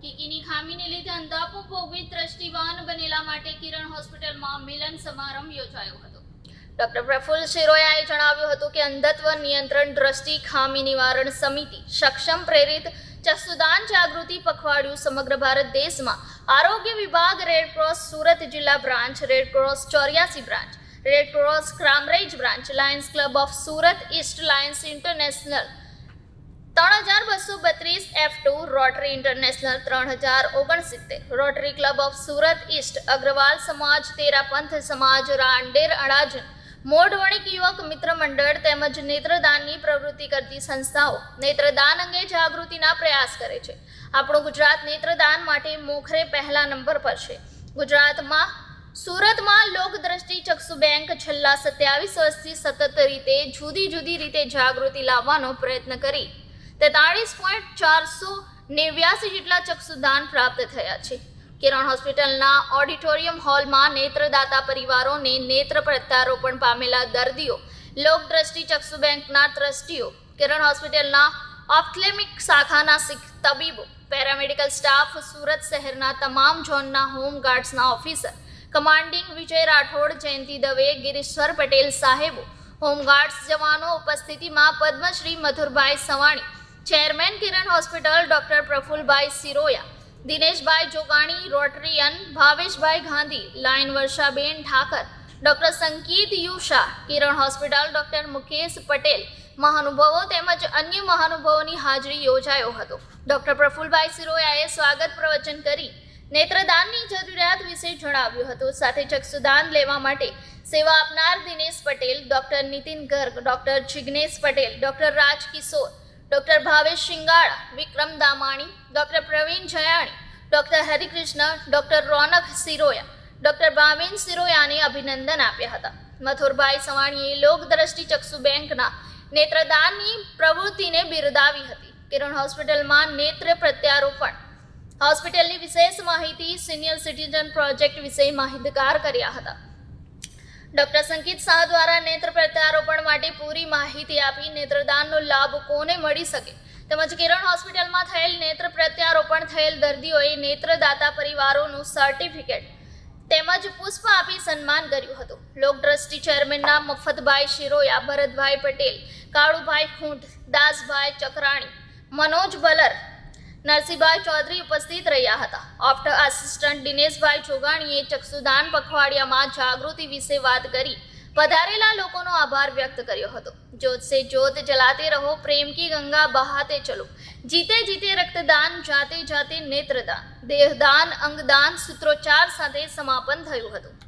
કીકીની ખામીને લીધે અંધાપો ભોગવી દ્રષ્ટિવાન બનેલા માટે કિરણ હોસ્પિટલમાં મિલન સમારંભ યોજાયો હતો. ડોક્ટર પ્રફુલ્લ શિરોયાએ જણાવ્યું હતું કે અંધત્વ નિયંત્રણ દ્રષ્ટિ ખામી નિવારણ સમિતિ સક્ષમ પ્રેરિત ચક્ષુદાન જાગૃતિ પખવાડિયું સમગ્ર ભારત દેશમાં આરોગ્ય વિભાગ રેડક્રોસ સુરત જિલ્લા branch, red cross 84 branch, red cross Kamrej branch, Lions Club of Surat East, Lions International 3232 F2, Rotary International 3069, Rotary Club of Surat East, Agrawal સમાજ, તેરા પંથ સમાજ, રાંદેર અડાજણ, મોઢ વણિક યુવક મિત્ર મંડળ તેમજ નેત્રદાનની પ્રવૃત્તિ કરતી સંસ્થાઓ નેત્રદાન અંગે જાગૃતિના પ્રયાસ કરે છે. આપણું ગુજરાત નેત્રદાન માટે મોખરે પહેલા નંબર પર છે. ગુજરાતમાં સુરતમાં લોકદ્રષ્ટિ ચક્ષુ બેંક છેલ્લા 27 વર્ષથી સતત રીતે જુદી જુદી રીતે જાગૃતિ લાવવાનો પ્રયત્ન કરી 43.489 જેટલા ચક્ષુદાન પ્રાપ્ત થયા છે. કિરણ હોસ્પિટલના ઓડિટોરિયમ હોલમાં નેત્રદાતા પરિવારોને નેત્ર પ્રત્યારોપણ પામેલા દર્દીઓ, લોકદ્રષ્ટિ ચક્ષુ બેંકના ટ્રસ્ટીઓ, કિરણ હોસ્પિટલના ઓપ્થેલ્મિક શાખાના તબીબો, પેરામેડિકલ સ્ટાફ, સુરત શહેરના તમામ ઝોનના હોમગાર્ડ્સના ઓફિસર, કમાન્ડિંગ વિજય રાઠોડ, જયંતિ દવે, ગિરીશ્વર પટેલ સાહેબો, હોમગાર્ડ્સ જવાનો ઉપસ્થિતિમાં Padmashri Madhurbhai Savani, chairman Kiran hospital doctor Prafulbhai Shiroya, Dineshbhai Jogani, rotarian Bhaveshbhai Gandhi, lion Varshaben Thakar, doctor Sankit U Shah, Kiran hospital doctor Mukesh Patel, મહાનુભાવો તેમજ અન્ય મહાનુભાવોની હાજરી યોજાયો હતો. ડોક્ટર પ્રફુલભાઈ શિરોયાએ સ્વાગત પ્રવચન કરી નેત્રદાનની જરૂરિયાત વિશે જણાવ્યું હતું. સાથે ચક્ષુદાન લેવા માટે સેવા આપનાર Dinesh Patel, doctor Nitin Garg, doctor Jignesh Patel, doctor Raj Kishor, doctor Bhavesh Shingala, Vikram Damani, doctor Pravin Jayani, doctor Harikrishna, doctor Ronak Shiroya, doctor Bhavin શિરોયાને અભિનંદન આપ્યા હતા. મથુરભાઈ સવાણીએ લોકદ્રષ્ટિ ચક્ષુ બેંકના નેત્રદાનની પ્રવૃત્તિને બિરદાવી હતી. કિરણ હોસ્પિટલમાં નેત્ર પ્રત્યારોપણ હોસ્પિટલની વિશેષ માહિતી, સિનિયર સિટીઝન પ્રોજેક્ટ વિશે માહિતગાર કર્યા હતા. ડોક્ટર સંકિત શાહ દ્વારા નેત્ર પ્રત્યારોપણ માટે પૂરી માહિતી આપી નેત્રદાનનો લાભ કોને મળી શકે તેમજ કિરણ હોસ્પિટલમાં થયેલ નેત્ર પ્રત્યારોપણ થયેલ દર્દીઓએ નેત્રદાતા પરિવારોનું સર્ટિફિકેટ તેમજ પુષ્પ આપી સન્માન કર્યું હતું. લોકદ્રષ્ટિ ચેરમેનના મફતભાઈ શિરોયા, ભરતભાઈ પટેલ, કાળુભાઈ ખૂંટ, દાસભાઈ ચકરાણી, મનોજ બલર, નરસિંહભાઈ ચૌધરી ઉપસ્થિત રહ્યા હતા. ઓપ્ટો આસિસ્ટન્ટ દિનેશભાઈ જોગાણીએ ચક્ષુદાન પખવાડિયામાં જાગૃતિ વિશે વાત કરી વધારેલા લોકોનો આભાર વ્યક્ત કર્યો હતો. જોત સે જોત જલાતે રહો, પ્રેમ કી ગંગા બહાતે ચલો, જીતે જીતે રક્તદાન, જાતે જાતે નેત્રદાન, દેહદાન, અંગદાન સૂત્રોચ્ચાર સાથે સમાપન થયું હતું.